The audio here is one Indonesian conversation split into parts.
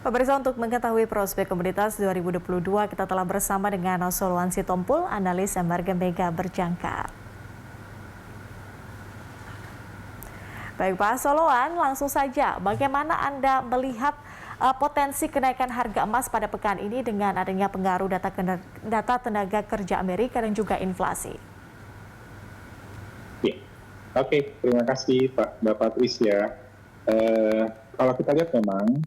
Pemirsa, untuk mengetahui prospek komoditas 2022, kita telah bersama dengan Soloan Sitompul, analis harga mega berjangka. Baik Pak Soloan, langsung saja, bagaimana Anda melihat potensi kenaikan harga emas pada pekan ini dengan adanya pengaruh data tenaga kerja Amerika dan juga inflasi? Ya. Oke, terima kasih Mbak Patricia. Kalau kita lihat memang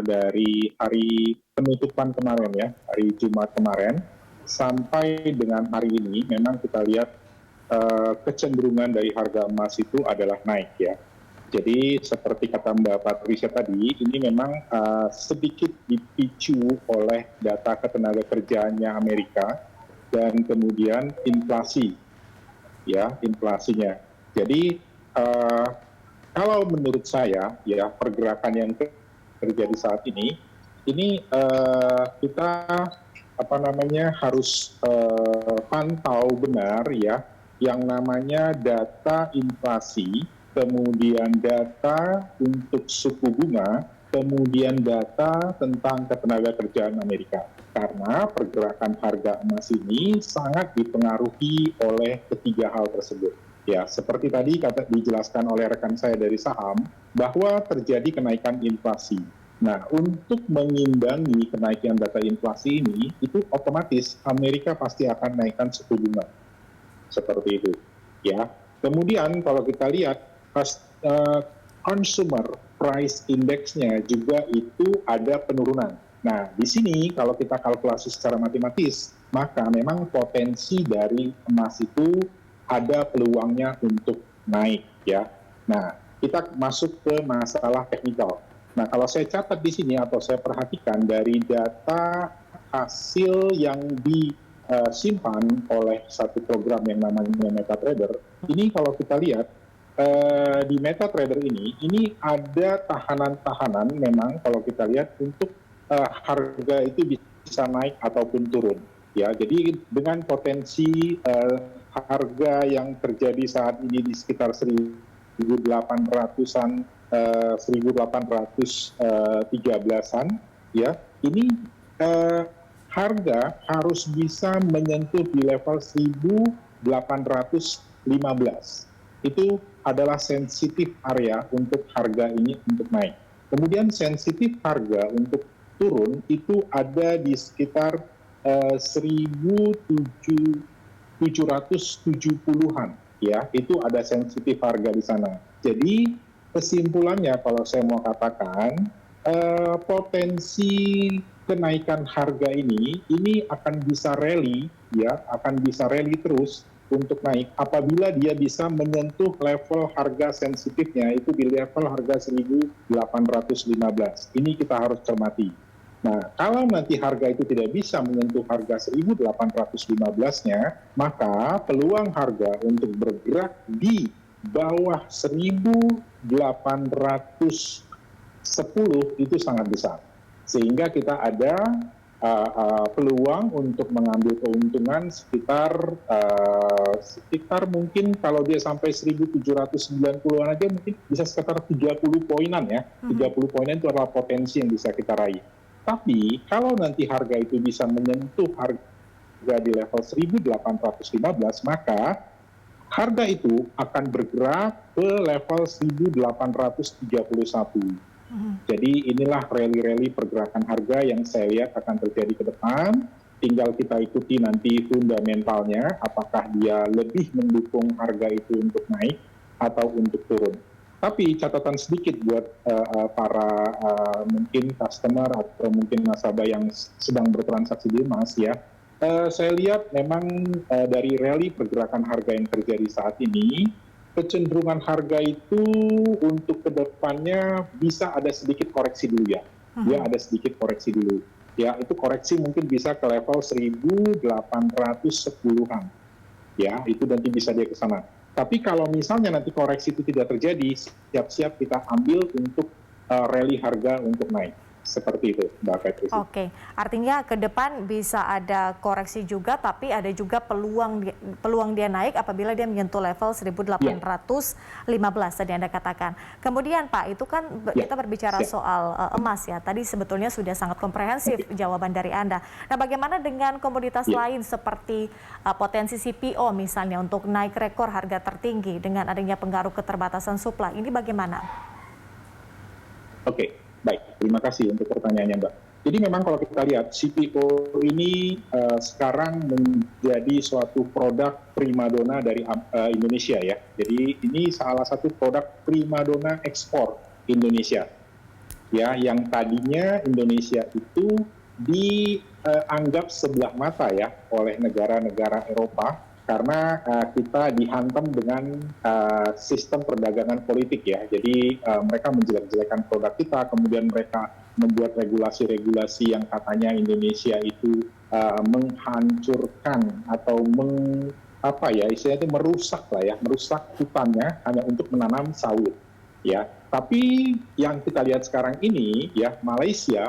dari hari penutupan kemarin ya, hari Jumat kemarin, sampai dengan hari ini memang kita lihat kecenderungan dari harga emas itu adalah naik ya. Jadi seperti kata Mbak Patricia tadi, ini memang sedikit dipicu oleh data ketenagakerjaannya Amerika dan kemudian inflasi, ya inflasinya. Jadi kalau menurut saya ya pergerakan yang terjadi saat ini kita harus pantau benar ya yang namanya data inflasi, kemudian data untuk suku bunga, kemudian data tentang ketenagakerjaan Amerika. Karena pergerakan harga emas ini sangat dipengaruhi oleh ketiga hal tersebut. Ya, seperti tadi dijelaskan oleh rekan saya dari saham, bahwa terjadi kenaikan inflasi. Nah, untuk mengimbangi kenaikan data inflasi ini, itu otomatis Amerika pasti akan naikkan suku bunga. Seperti itu. Ya. Kemudian kalau kita lihat, consumer price index-nya juga itu ada penurunan. Nah, di sini kalau kita kalkulasi secara matematis, maka memang potensi dari emas itu ada peluangnya untuk naik ya. Nah, kita masuk ke masalah teknikal. Nah, kalau saya catat di sini atau saya perhatikan dari data hasil yang disimpan oleh satu program yang namanya MetaTrader, ini kalau kita lihat di MetaTrader ini ada tahanan-tahanan memang kalau kita lihat untuk harga itu bisa naik ataupun turun. Ya, jadi dengan potensi harga yang terjadi saat ini di sekitar 1.800-an, 1.813-an, ya, ini harga harus bisa menyentuh di level 1.815. Itu adalah sensitif area untuk harga ini untuk naik. Kemudian sensitif harga untuk turun itu ada di sekitar 1.770-an, ya, itu ada sensitif harga di sana. Jadi kesimpulannya kalau saya mau katakan potensi kenaikan harga ini akan bisa rally, ya, akan bisa rally terus untuk naik apabila dia bisa menyentuh level harga sensitifnya itu di level harga 1.815. Ini kita harus cermati. Nah, kalau nanti harga itu tidak bisa menyentuh harga 1.815-nya, maka peluang harga untuk bergerak di bawah 1.810 itu sangat besar. Sehingga kita ada peluang untuk mengambil keuntungan sekitar mungkin kalau dia sampai 1.790-an aja mungkin bisa sekitar 30 poinan ya. 30 poinan itu adalah potensi yang bisa kita raih. Tapi kalau nanti harga itu bisa menyentuh harga di level 1.815, maka harga itu akan bergerak ke level 1.831. Jadi inilah rally-rally pergerakan harga yang saya lihat akan terjadi ke depan. Tinggal kita ikuti nanti fundamentalnya, apakah dia lebih mendukung harga itu untuk naik atau untuk turun. Tapi catatan sedikit buat para mungkin customer atau mungkin nasabah yang sedang bertransaksi di emas ya. Saya lihat memang dari rally pergerakan harga yang terjadi saat ini, kecenderungan harga itu untuk kedepannya bisa ada sedikit koreksi dulu ya. Ya ada sedikit koreksi dulu. Ya itu koreksi mungkin bisa ke level 1.810-an. Ya itu nanti bisa dia ke sana. Tapi kalau misalnya nanti koreksi itu tidak terjadi, siap-siap kita ambil untuk rally harga untuk naik. Seperti itu, Mbak Fetri. Oke, artinya ke depan bisa ada koreksi juga, tapi ada juga peluang dia naik apabila dia menyentuh level 1.815 tadi Anda katakan. Kemudian Pak, itu kan kita berbicara soal emas ya. Tadi sebetulnya sudah sangat komprehensif jawaban dari Anda. Nah, bagaimana dengan komoditas lain seperti potensi CPO misalnya untuk naik rekor harga tertinggi dengan adanya pengaruh keterbatasan suplai? Ini bagaimana? Oke. Baik, terima kasih untuk pertanyaannya, Mbak. Jadi memang kalau kita lihat CPO ini sekarang menjadi suatu produk primadona dari Indonesia ya. Jadi ini salah satu produk primadona ekspor Indonesia. Ya, yang tadinya Indonesia itu dianggap sebelah mata ya oleh negara-negara Eropa karena kita dihantam dengan sistem perdagangan politik ya. Jadi mereka menjelek-jelekan produk kita, kemudian mereka membuat regulasi-regulasi yang katanya Indonesia itu menghancurkan atau istilahnya itu merusak lah ya, merusak hutannya hanya untuk menanam sawit ya. Tapi yang kita lihat sekarang ini ya, Malaysia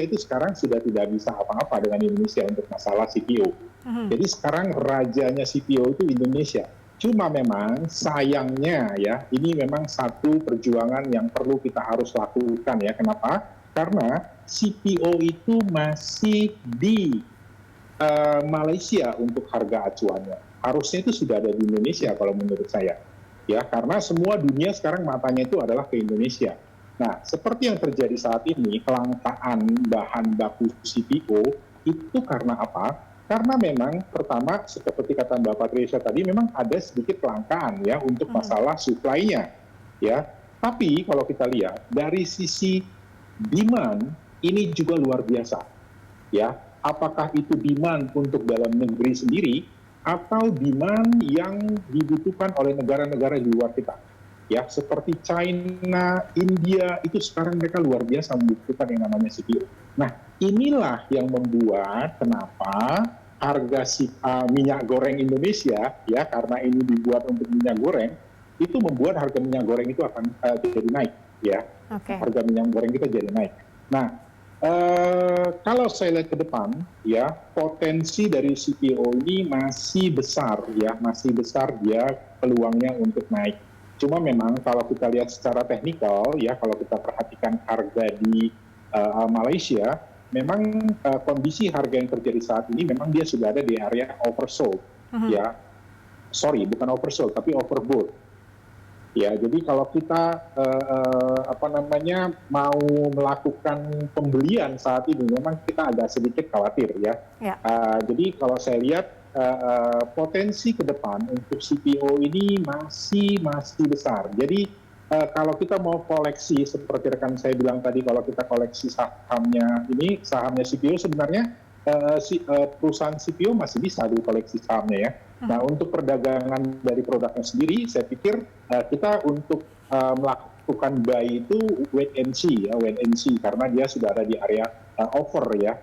itu sekarang sudah tidak bisa apa-apa dengan Indonesia untuk masalah CPO. Jadi sekarang rajanya CPO itu Indonesia. Cuma memang sayangnya ya, ini memang satu perjuangan yang perlu kita harus lakukan ya. Kenapa? Karena CPO itu masih di Malaysia untuk harga acuannya. Harusnya itu sudah ada di Indonesia kalau menurut saya. Ya, karena semua dunia sekarang matanya itu adalah ke Indonesia. Nah, seperti yang terjadi saat ini, kelangkaan bahan baku CPO itu karena apa? Karena memang pertama seperti kata Mbak Patricia tadi memang ada sedikit kelangkaan ya untuk masalah supply-nya ya. Tapi kalau kita lihat dari sisi demand ini juga luar biasa ya. Apakah itu demand untuk dalam negeri sendiri atau demand yang dibutuhkan oleh negara-negara di luar kita ya, seperti China, India itu sekarang mereka luar biasa membutuhkan yang namanya CPO. Nah, inilah yang membuat kenapa harga minyak goreng Indonesia ya, karena ini dibuat untuk minyak goreng, itu membuat harga minyak goreng itu akan jadi naik ya. Harga minyak goreng kita jadi naik. Nah, kalau saya lihat ke depan ya, potensi dari CPO ini masih besar ya, masih besar dia peluangnya untuk naik. Cuma memang kalau kita lihat secara teknikal ya, kalau kita perhatikan harga di Malaysia, memang kondisi harga yang terjadi saat ini memang dia sudah ada di area oversold ya. Sorry, bukan oversold tapi overbought. Ya, jadi kalau kita mau melakukan pembelian saat ini memang kita agak sedikit khawatir ya. Jadi kalau saya lihat potensi ke depan untuk CPO ini masih besar. Jadi kalau kita mau koleksi seperti rekan saya bilang tadi, kalau kita koleksi sahamnya CPO sebenarnya perusahaan CPO masih bisa dikoleksi sahamnya ya. Nah, untuk perdagangan dari produknya sendiri, saya pikir kita untuk melakukan buy itu wait and see karena dia sudah ada di area over ya.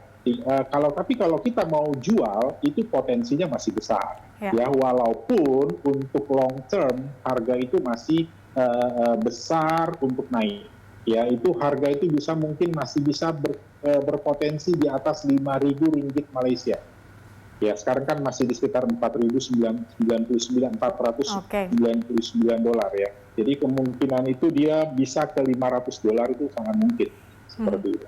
Tapi kalau kita mau jual itu potensinya masih besar ya, walaupun untuk long term harga itu masih besar untuk naik ya. Itu harga itu mungkin masih bisa berpotensi di atas 5.000 ringgit Malaysia. Ya, sekarang kan masih di sekitar 499 dolar ya. Jadi kemungkinan itu dia bisa ke 500 dolar itu sangat mungkin seperti itu.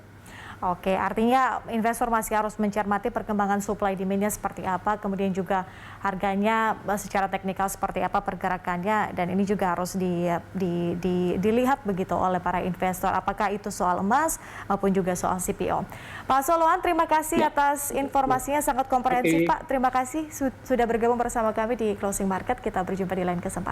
Oke, artinya investor masih harus mencermati perkembangan supply demand-nya seperti apa, kemudian juga harganya secara teknikal seperti apa pergerakannya, dan ini juga harus dilihat begitu oleh para investor, apakah itu soal emas maupun juga soal CPO. Pak Soloan, terima kasih atas informasinya, sangat komprehensif Pak. Terima kasih sudah bergabung bersama kami di Closing Market. Kita berjumpa di lain kesempatan.